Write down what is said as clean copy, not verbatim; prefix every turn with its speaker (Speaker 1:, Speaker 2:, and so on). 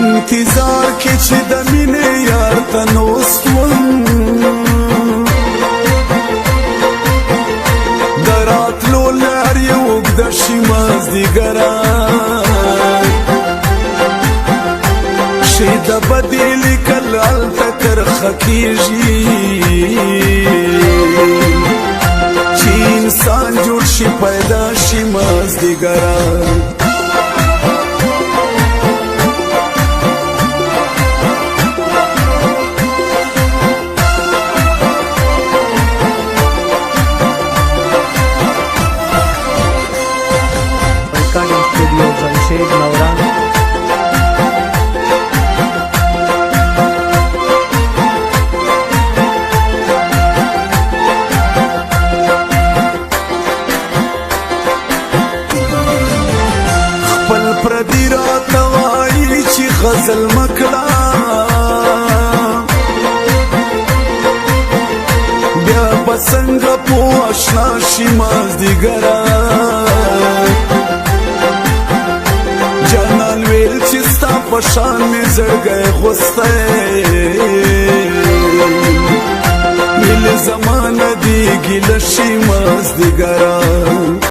Speaker 1: انتظار کې چې د مینې یار ته نوست وم د راتلو لار یې اوږده شي مازدیګران شي د بدې لیکل هلته کرښه کېږي چې انسان جوړ شي پیدا شي مازدیګران
Speaker 2: جمشید نوران
Speaker 1: خپل پردی راته وایي چې غزل مکړه بیا به څنګه پوه اشنا شي مازدیګران پشان می زړګی غوستی